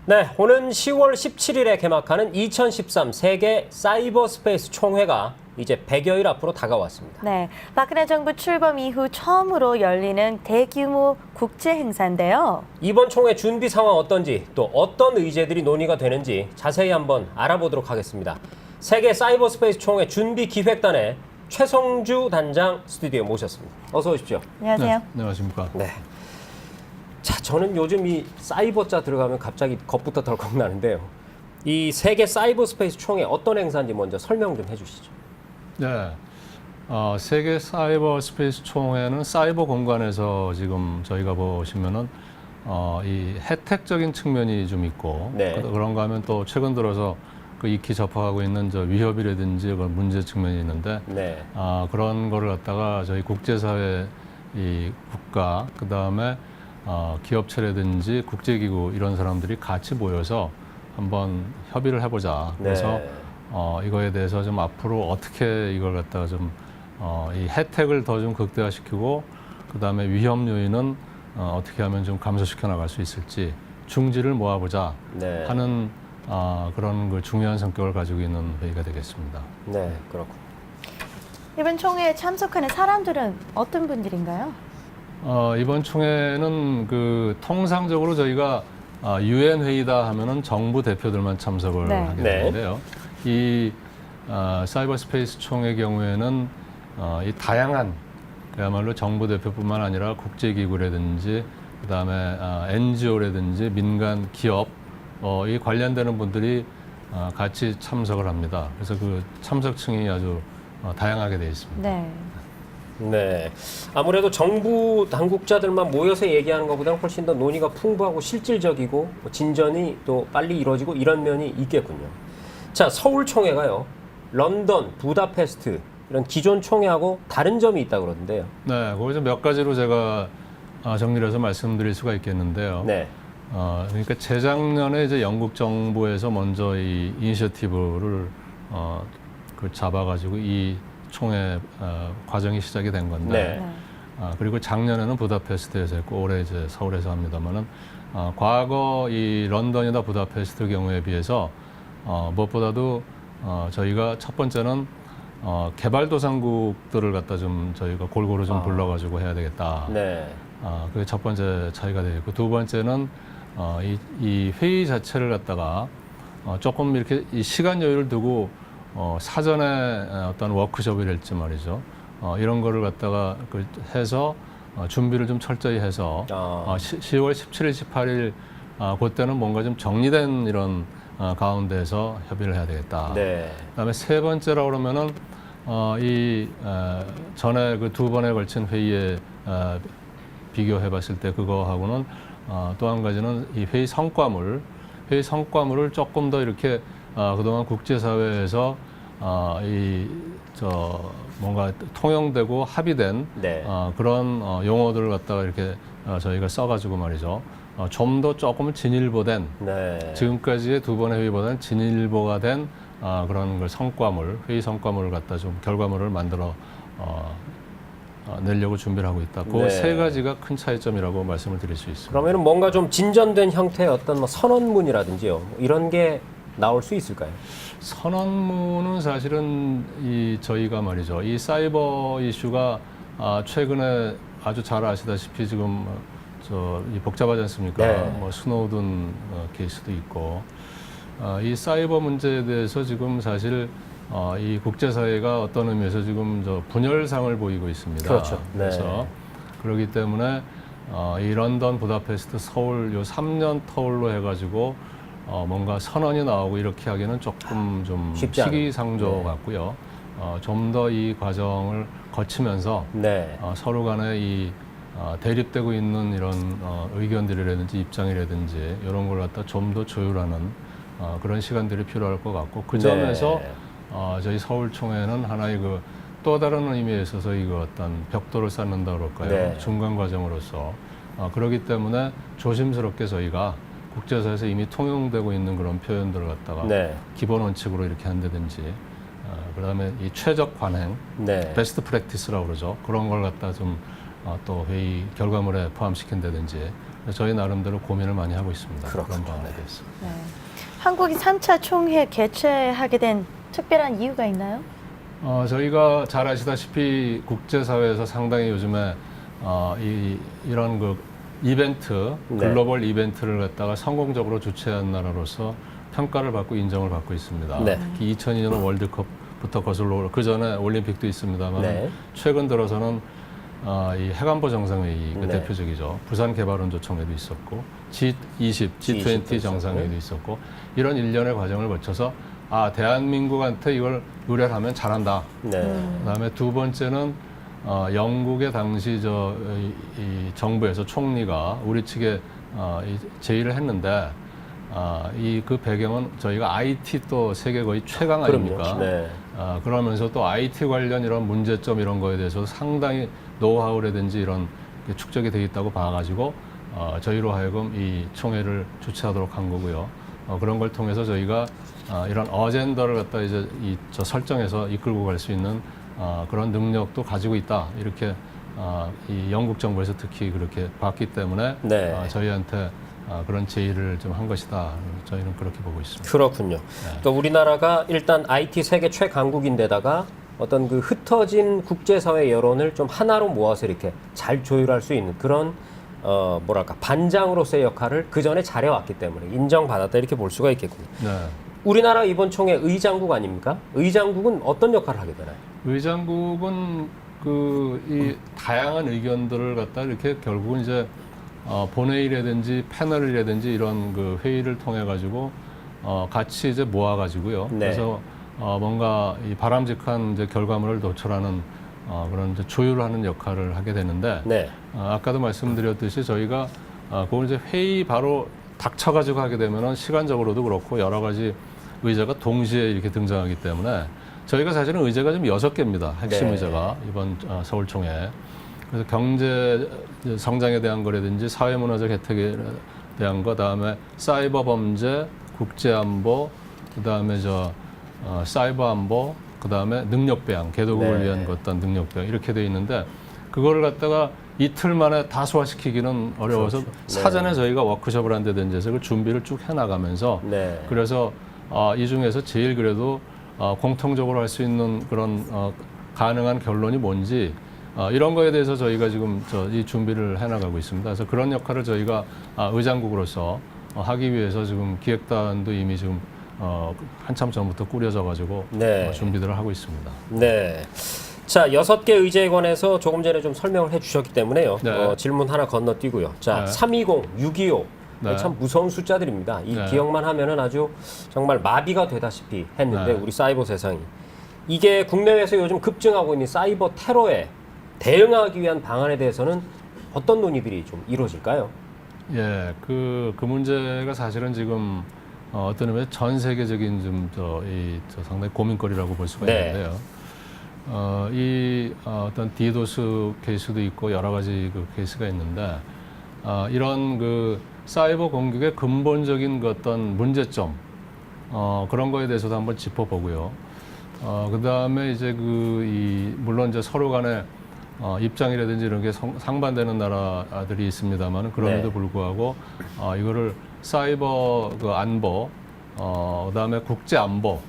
네, 오는 10월 17일에 개막하는 2013 세계 사이버 스페이스 총회가 이제 100여일 앞으로 다가왔습니다. 네, 박근혜 정부 출범 이후 처음으로 열리는 대규모 국제 행사인데요. 이번 총회 준비 상황 어떤지 또 어떤 의제들이 논의가 되는지 자세히 한번 알아보도록 하겠습니다. 세계 사이버 스페이스 총회 준비 기획단의 최성주 단장 스튜디오에 모셨습니다. 어서 오십시오. 안녕하세요. 네, 안녕하십니까. 네. 자, 저는 요즘 이 사이버자 들어가면 갑자기 겁부터 덜컥 나는데요. 이 세계 사이버 스페이스 총회 어떤 행사인지 먼저 설명 좀 해주시죠. 네, 세계 사이버 스페이스 총회는 사이버 공간에서 지금 저희가 보시면은 이 혜택적인 측면이 좀 있고 네. 그런가 하면 또 최근 들어서 그 익히 접하고 있는 저 위협이라든지 그런 문제 측면이 있는데 네. 그런 거를 갖다가 저희 국제사회 이 국가 그 다음에 기업체라든지 국제기구 이런 사람들이 같이 모여서 한번 협의를 해보자. 그래서 네. 이거에 대해서 좀 앞으로 어떻게 이걸 갖다가 좀 이 혜택을 더 좀 극대화시키고 그 다음에 위험 요인은 어떻게 하면 좀 감소시켜 나갈 수 있을지 중지를 모아보자 네. 하는 그런 그 중요한 성격을 가지고 있는 회의가 되겠습니다. 네, 그렇군요. 이번 총회에 참석하는 사람들은 어떤 분들인가요? 이번 총회는 그 통상적으로 저희가 유엔 회의다 하면은 정부 대표들만 참석을 네. 하게 네. 되는데요. 이 사이버 스페이스 총회 경우에는 이 다양한 그야말로 정부 대표뿐만 아니라 국제기구라든지 그다음에 NGO라든지 민간 기업 이 관련되는 분들이 같이 참석을 합니다. 그래서 그 참석층이 아주 다양하게 되어 있습니다. 네. 네. 아무래도 정부 당국자들만 모여서 얘기하는 것보다는 훨씬 더 논의가 풍부하고 실질적이고 진전이 또 빨리 이루어지고 이런 면이 있겠군요. 자, 서울 총회가요. 런던, 부다페스트 이런 기존 총회하고 다른 점이 있다고 그러는데요. 네, 거기서 몇 가지로 제가 정리를 해서 말씀드릴 수가 있겠는데요. 네. 그러니까 재작년에 이제 영국 정부에서 먼저 이 이니셔티브를 그 잡아가지고 이 총회 과정이 시작이 된 건데, 네. 그리고 작년에는 부다페스트에서 했고 올해 이제 서울에서 합니다만은 과거 이 런던이나 부다페스트 경우에 비해서 무엇보다도 저희가 첫 번째는 개발도상국들을 갖다 좀 저희가 골고루 좀 불러가지고 해야 되겠다. 네. 그게 첫 번째 차이가 되겠고 두 번째는 이 회의 자체를 갖다가 조금 이렇게 이 시간 여유를 두고 사전에 어떤 워크숍이랄지 말이죠. 이런 거를 갖다가 해서 준비를 좀 철저히 해서 10월 17일, 18일 그때는 뭔가 좀 정리된 이런 가운데에서 협의를 해야 되겠다. 네. 그다음에 세 번째로 그러면은 전에 그 두 번에 걸친 회의에 비교해봤을 때 그거하고는 또 한 가지는 이 회의 성과물을 조금 더 이렇게 그동안 국제사회에서 뭔가 통용되고 합의된 네. 그런 용어들을 갖다가 이렇게 저희가 써가지고 말이죠. 좀 더 조금 진일보된 네. 지금까지의 두 번의 회의보다는 진일보가 된 그런 걸 회의 성과물을 갖다 좀 결과물을 만들어 내려고 준비를 하고 있다. 그 네. 세 가지가 큰 차이점이라고 말씀을 드릴 수 있습니다. 그러면은 뭔가 좀 진전된 형태의 어떤 뭐 선언문이라든지요. 뭐 이런 게 나올 수 있을까요? 선언문은 사실은 저희가 말이죠. 이 사이버 이슈가 최근에 아주 잘 아시다시피 지금 이 복잡하지 않습니까? 네. 뭐 스노우든 케이스도 있고 이 사이버 문제에 대해서 지금 사실 이 국제사회가 어떤 의미에서 지금 분열상을 보이고 있습니다. 그렇죠. 네. 그래서 그렇기 때문에 이 런던, 부다페스트, 서울 요 3년 터울로 해가지고 뭔가 선언이 나오고 이렇게 하기는 조금 좀 쉽지 않아요. 시기상조 네. 같고요. 좀 더 이 과정을 거치면서 네. 서로 간에 이 대립되고 있는 이런 의견들이라든지 입장이라든지 이런 걸 갖다 좀 더 조율하는 그런 시간들이 필요할 것 같고 그 점에서 저희 서울총회는 하나의 또 다른 의미에 있어서 이거 어떤 벽돌을 쌓는다 그럴까요? 네. 중간 과정으로서 그렇기 때문에 조심스럽게 저희가 국제사에서 이미 통용되고 있는 그런 표현들을 갖다가 네. 기본 원칙으로 이렇게 한다든지 그다음에 이 최적 관행, 네. 베스트 프랙티스라고 그러죠. 그런 걸 갖다 좀 또 회의 결과물에 포함시킨다든지 저희 나름대로 고민을 많이 하고 있습니다. 그렇군요. 그런 방안에 대해서. 네. 한국이 3차 총회 개최하게 된 특별한 이유가 있나요? 저희가 잘 아시다시피 국제사회에서 상당히 요즘에 이런 그 이벤트, 네. 글로벌 이벤트를 갖다가 성공적으로 주최한 나라로서 평가를 받고 인정을 받고 있습니다. 네. 특히 2002년 월드컵부터 거슬러 그 전에 올림픽도 있습니다만 네. 최근 들어서는 이 해관보 정상회의 그 네. 대표적이죠. 부산 개발원조 총회도 있었고 G20, G20 G20 정상회의도 있었고 이런 일련의 과정을 거쳐서 대한민국한테 이걸 의뢰하면 잘한다. 네. 그다음에 두 번째는 영국의 당시 이 정부에서 총리가 우리 측에 제의를 했는데 이 그 배경은 저희가 IT 또 세계 거의 최강 아닙니까? 그럼요. 네. 그러면서 또 IT 관련 이런 문제점 이런 거에 대해서 상당히 노하우라든지 이런 게 축적이 돼 있다고 봐가지고 저희로 하여금 이 총회를 주최하도록 한 거고요. 그런 걸 통해서 저희가 이런 어젠더를 갖다 이제 저 설정해서 이끌고 갈 수 있는 그런 능력도 가지고 있다. 이렇게 이 영국 정부에서 특히 그렇게 봤기 때문에 네. 저희한테 그런 제의를 좀 한 것이다. 저희는 그렇게 보고 있습니다. 그렇군요. 그러니까 우리나라가 일단 IT 세계 최강국인데다가 어떤 그 흩어진 국제사회 여론을 좀 하나로 모아서 이렇게 잘 조율할 수 있는 그런 뭐랄까 반장으로서의 역할을 그 전에 잘해왔기 때문에 인정받았다 이렇게 볼 수가 있겠군요. 네. 우리나라 이번 총회 의장국 아닙니까? 의장국은 어떤 역할을 하게 되나요? 의장국은 이 다양한 의견들을 갖다 이렇게 결국은 이제 본회의라든지 패널이라든지 이런 그 회의를 통해 가지고 같이 이제 모아 가지고요. 네. 그래서 뭔가 이 바람직한 이제 결과물을 도출하는 그런 이제 조율하는 역할을 하게 되는데 네. 아까도 말씀드렸듯이 저희가 그걸 이제 회의 바로 닥쳐 가지고 하게 되면은 시간적으로도 그렇고 여러 가지 의제가 동시에 이렇게 등장하기 때문에 저희가 사실은 의제가 좀 6개입니다. 핵심 네. 의제가 이번 서울총회. 그래서 경제 성장에 대한 거라든지 사회문화적 혜택에 대한 거, 다음에 사이버 범죄, 국제 안보, 그다음에 사이버 안보, 그다음에 능력 배양, 개도국을 네. 위한 어떤 능력 배양 이렇게 돼 있는데 그거를 갖다가 이틀 만에 다 소화시키기는 어려워서 그렇죠. 네. 사전에 저희가 워크숍을 한다든지 해서 그 준비를 쭉 해나가면서 네. 그래서 이 중에서 제일 그래도 공통적으로 할 수 있는 그런 가능한 결론이 뭔지 이런 거에 대해서 저희가 지금 이 준비를 해나가고 있습니다. 그래서 그런 역할을 저희가 의장국으로서 하기 위해서 지금 기획단도 이미 지금 한참 전부터 꾸려져 가지고 네. 준비들을 하고 있습니다. 네. 자, 6개 의제에 관해서 조금 전에 좀 설명을 해 주셨기 때문에요. 네. 질문 하나 건너뛰고요. 자, 네. 320, 625. 네. 참 무서운 숫자들입니다. 이 네. 기억만 하면은 아주 정말 마비가 되다시피 했는데 네. 우리 사이버 세상이. 이게 국내외에서 요즘 급증하고 있는 사이버 테러에 대응하기 위한 방안에 대해서는 어떤 논의들이 좀 이루어질까요? 예, 그 문제가 사실은 지금 어떤 의미에서 전 세계적인 좀 상당히 고민거리라고 볼 수가 네. 있는데요. 어떤 디도스 케이스도 있고 여러 가지 그 케이스가 있는데 이런 그 사이버 공격의 근본적인 그 어떤 문제점 그런 거에 대해서도 한번 짚어보고요. 그 다음에 이제 물론 이제 서로 간에 입장이라든지 이런 게 상반되는 나라들이 있습니다만 그럼에도 네. 불구하고 이거를 사이버 그 안보, 그다음에 국제 안보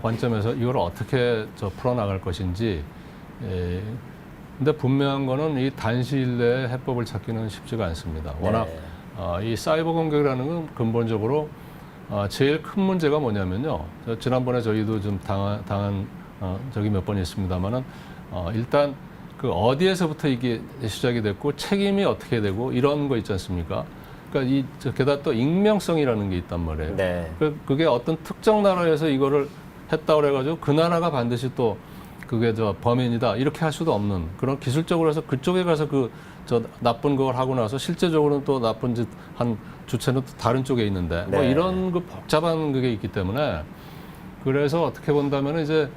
관점에서 이걸 어떻게 풀어나갈 것인지. 근데 분명한 거는 이 단시일 내에 해법을 찾기는 쉽지가 않습니다. 워낙 이 사이버 공격이라는 건 근본적으로 제일 큰 문제가 뭐냐면요. 지난번에 저희도 좀 당한 적이 몇 번 있습니다만은 일단 그 어디에서부터 이게 시작이 됐고 책임이 어떻게 되고 이런 거 있지 않습니까? 그러니까 게다가 또 익명성이라는 게 있단 말이에요. 네. 그게 어떤 특정 나라에서 이거를 했다고 그래가지고 그 나라가 반드시 또 그게 범인이다 이렇게 할 수도 없는 그런 기술적으로 해서 그쪽에 가서 나쁜 걸 하고 나서 실제적으로는 또 나쁜 짓 한 주체는 또 다른 쪽에 있는데 뭐 네. 이런 그 복잡한 그게 있기 때문에 그래서 어떻게 본다면 이제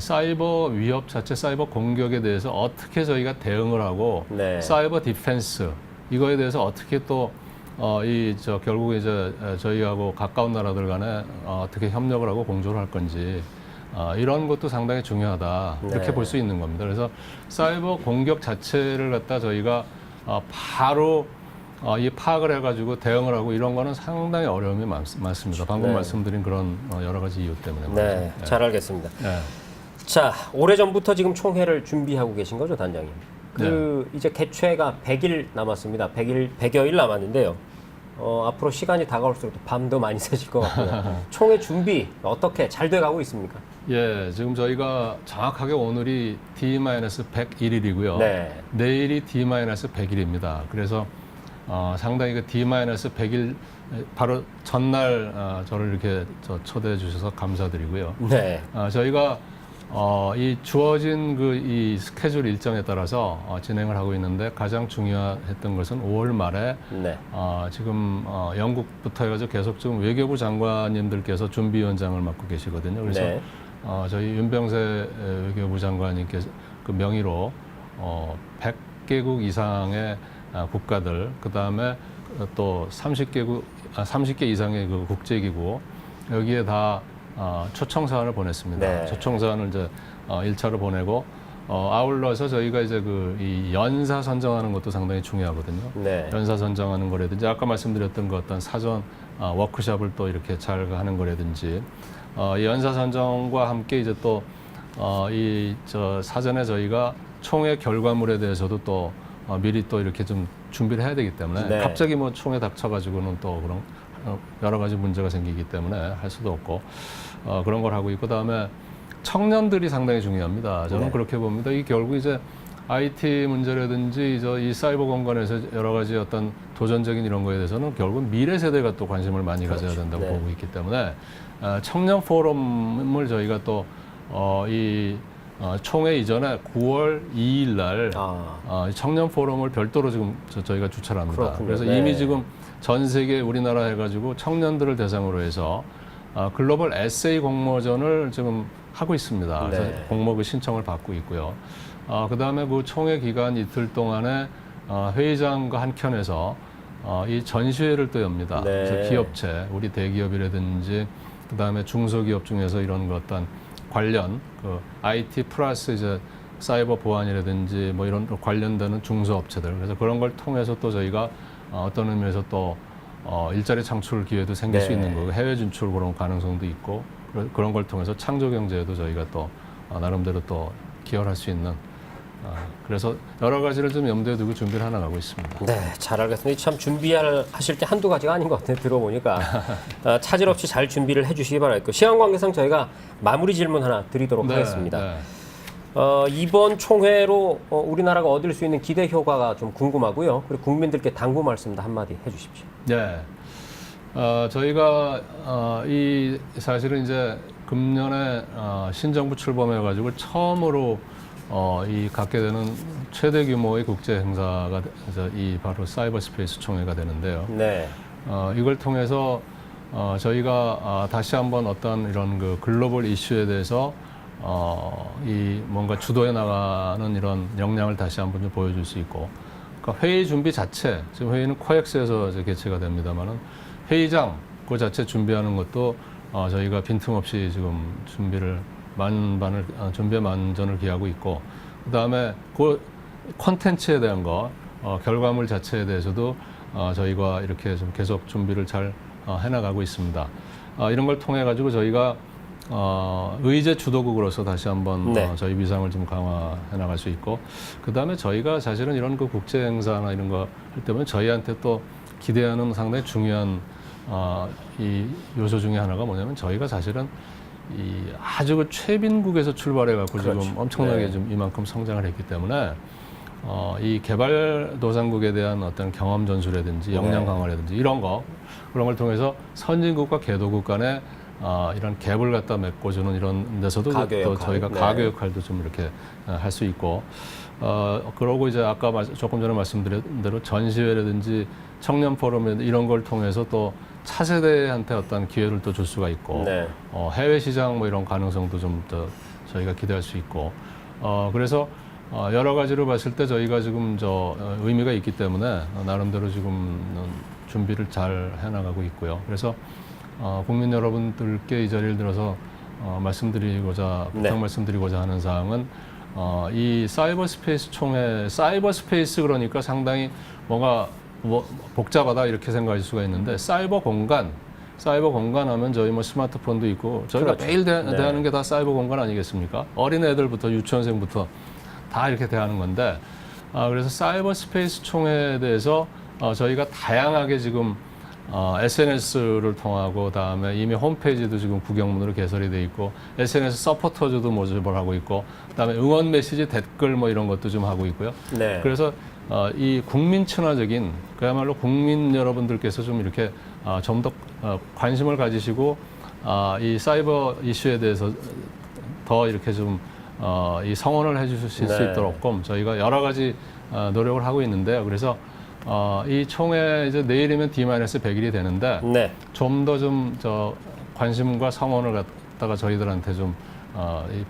사이버 위협 자체 사이버 공격에 대해서 어떻게 저희가 대응을 하고 네. 사이버 디펜스 이거에 대해서 어떻게 또 결국에 이제 저희하고 가까운 나라들 간에 어떻게 협력을 하고 공조를 할 건지 이런 것도 상당히 중요하다 이렇게 네. 볼 수 있는 겁니다. 그래서 사이버 공격 자체를 갖다 저희가 바로 이 파악을 해가지고 대응을 하고 이런 거는 상당히 어려움이 많습니다. 방금 네. 말씀드린 그런 여러 가지 이유 때문에. 네, 잘 알겠습니다. 네. 자, 오래전부터 지금 총회를 준비하고 계신 거죠, 단장님? 이제 개최가 100일 남았습니다. 100여일 남았는데요. 앞으로 시간이 다가올수록 또 밤도 많이 새질 것 같고요. 총회 준비 어떻게 잘 돼가고 있습니까? 예, 지금 저희가 정확하게 오늘이 D-101일이고요. 네. 내일이 D-100일입니다. 그래서 상당히 그 D-100일 바로 전날 저를 이렇게 초대해 주셔서 감사드리고요. 네. 저희가 이 주어진 이 스케줄 일정에 따라서 진행을 하고 있는데 가장 중요했던 것은 5월 말에 네. 지금 영국부터 해가지고 계속 지금 외교부 장관님들께서 준비위원장을 맡고 계시거든요. 그래서 네. 저희 윤병세 외교부 장관님께서 그 명의로 100개국 이상의 국가들, 그 다음에 또 30개 이상의 그 국제기구 여기에 다 초청 사안을 보냈습니다. 네. 초청 사안을 이제 1차로 보내고 아울러서 저희가 이제 이 연사 선정하는 것도 상당히 중요하거든요. 네. 연사 선정하는 거라든지 아까 말씀드렸던 그 어떤 사전 워크숍을 또 이렇게 잘 하는 거라든지 이 연사 선정과 함께 이제 또 사전에 저희가 총회 결과물에 대해서도 또 미리 또 이렇게 좀 준비를 해야 되기 때문에 네. 갑자기 뭐 총회 닥쳐가지고는 또 그런 여러 가지 문제가 생기기 때문에 할 수도 없고 그런 걸 하고 있고 그다음에 청년들이 상당히 중요합니다. 저는 네. 그렇게 봅니다. 이 결국 이제 IT 문제라든지 이 사이버 공간에서 여러 가지 어떤 도전적인 이런 거에 대해서는 결국은 미래 세대가 또 관심을 많이 가져야 된다고 네. 보고 있기 때문에 청년 포럼을 저희가 또 총회 이전에 9월 2일 날 청년 포럼을 별도로 지금 저희가 주최를 합니다. 그렇군요. 그래서 네. 이미 지금 전 세계 우리나라 해가지고 청년들을 대상으로 해서 글로벌 에세이 공모전을 지금 하고 있습니다. 그래서 네. 공모 그 신청을 받고 있고요. 그 다음에 그 총회 기간 이틀 동안에 회의장과 한켠에서 이 전시회를 또 엽니다. 네. 그래서 기업체, 우리 대기업이라든지 그 다음에 중소기업 중에서 이런 그 어떤 관련 그 IT 플러스 이제 사이버 보안이라든지 뭐 이런 관련되는 중소업체들 그래서 그런 걸 통해서 또 저희가 어떤 의미에서 또 일자리 창출 기회도 생길 수 네. 있는 거고 해외 진출 그런 가능성도 있고 그런 걸 통해서 창조 경제에도 저희가 또 나름대로 또 기여를 할 수 있는 그래서 여러 가지를 좀 염두에 두고 준비를 해나가고 있습니다. 네, 잘 알겠습니다. 참 준비하실 게 한두 가지가 아닌 것 같아요. 들어보니까 차질 없이 잘 준비를 해주시기 바라겠고 시간 관계상 저희가 마무리 질문 하나 드리도록 하겠습니다. 네. 이번 총회로 우리나라가 얻을 수 있는 기대 효과가 좀 궁금하고요. 그리고 국민들께 당부 말씀도 한마디 해주십시오. 네. 저희가 이 사실은 이제 금년에 신정부 출범해가지고 처음으로 이 갖게 되는 최대 규모의 국제 행사가 이 바로 사이버 스페이스 총회가 되는데요. 네. 이걸 통해서 저희가 다시 한번 어떤 이런 그 글로벌 이슈에 대해서 이 뭔가 주도해 나가는 이런 역량을 다시 한번 좀 보여줄 수 있고, 그러니까 회의 준비 자체, 지금 회의는 코엑스에서 이제 개최가 됩니다만은 회의장 그 자체 준비하는 것도 저희가 빈틈없이 지금 준비에 만전을 기하고 있고, 그 다음에 그 콘텐츠에 대한 거, 결과물 자체에 대해서도 저희가 이렇게 좀 계속 준비를 잘 해나가고 있습니다. 이런 걸 통해 가지고 저희가 의제 주도국으로서 다시 한번 네. 저희 위상을 좀 강화해 나갈 수 있고, 그 다음에 저희가 사실은 이런 그 국제 행사나 이런 거 할 때면 저희한테 또 기대하는 상당히 중요한 이 요소 중에 하나가 뭐냐면 저희가 사실은 이 아주 그 최빈국에서 출발해 갖고 그렇죠. 지금 엄청나게 네. 좀 이만큼 성장을 했기 때문에 이 개발도상국에 대한 어떤 경험 전수라든지 역량 네. 강화라든지 이런 그런 걸 통해서 선진국과 개도국 간에 이런 갭을 갖다 메꿔주는 이런 데서도 가교 또 역할. 저희가 네. 가교 역할도 좀 이렇게 할 수 있고, 그러고 이제 아까 조금 전에 말씀드린 대로 전시회라든지 청년 포럼이라든지 이런 걸 통해서 또 차세대한테 어떤 기회를 또 줄 수가 있고, 네. 해외 시장 뭐 이런 가능성도 좀 더 저희가 기대할 수 있고, 그래서 여러 가지로 봤을 때 저희가 지금 의미가 있기 때문에 나름대로 지금 준비를 잘 해나가고 있고요. 그래서 국민 여러분들께 이 자리를 들어서 말씀드리고자 네. 부탁 말씀드리고자 하는 사항은 이 사이버 스페이스 총회, 사이버 스페이스 그러니까 상당히 뭔가 뭐 복잡하다 이렇게 생각할 수가 있는데 사이버 공간 하면 저희 뭐 스마트폰도 있고 저희가 그렇죠. 매일 네. 대하는 게 다 사이버 공간 아니겠습니까? 어린 애들부터 유치원생부터 다 이렇게 대하는 건데 그래서 사이버 스페이스 총회에 대해서 저희가 다양하게 지금 SNS를 통하고 다음에 이미 홈페이지도 지금 구경문으로 개설이 돼 있고 SNS 서포터즈도 모집을 하고 있고 그다음에 응원 메시지 댓글 뭐 이런 것도 좀 하고 있고요. 네. 그래서 이 국민 친화적인 그야말로 국민 여러분들께서 좀 이렇게 좀 더 관심을 가지시고 이 사이버 이슈에 대해서 더 이렇게 좀 이 성원을 해주실 수 네. 있도록 저희가 여러 가지 노력을 하고 있는데요. 그래서 이 총회 이제 내일이면 D-100일이 되는데 네. 좀 더 좀 관심과 성원을 갖다가 저희들한테 좀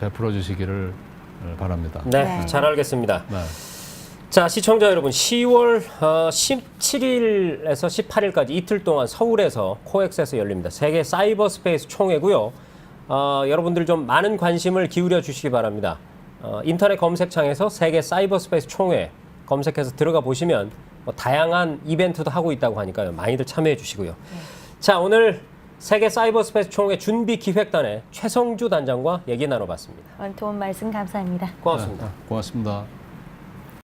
베풀어 주시기를 바랍니다. 네. 네. 잘 알겠습니다. 네. 자, 시청자 여러분, 10월 17일에서 18일까지 이틀 동안 서울에서 코엑스에서 열립니다. 세계 사이버 스페이스 총회고요. 여러분들 좀 많은 관심을 기울여 주시기 바랍니다. 인터넷 검색창에서 세계 사이버 스페이스 총회 검색해서 들어가 보시면 뭐 다양한 이벤트도 하고 있다고 하니까요. 많이들 참여해 주시고요. 자, 오늘 세계 사이버 스페이스 총회 준비 기획단의 최성주 단장과 얘기 나눠봤습니다. 오늘 도움 말씀 감사합니다. 고맙습니다. 고맙습니다.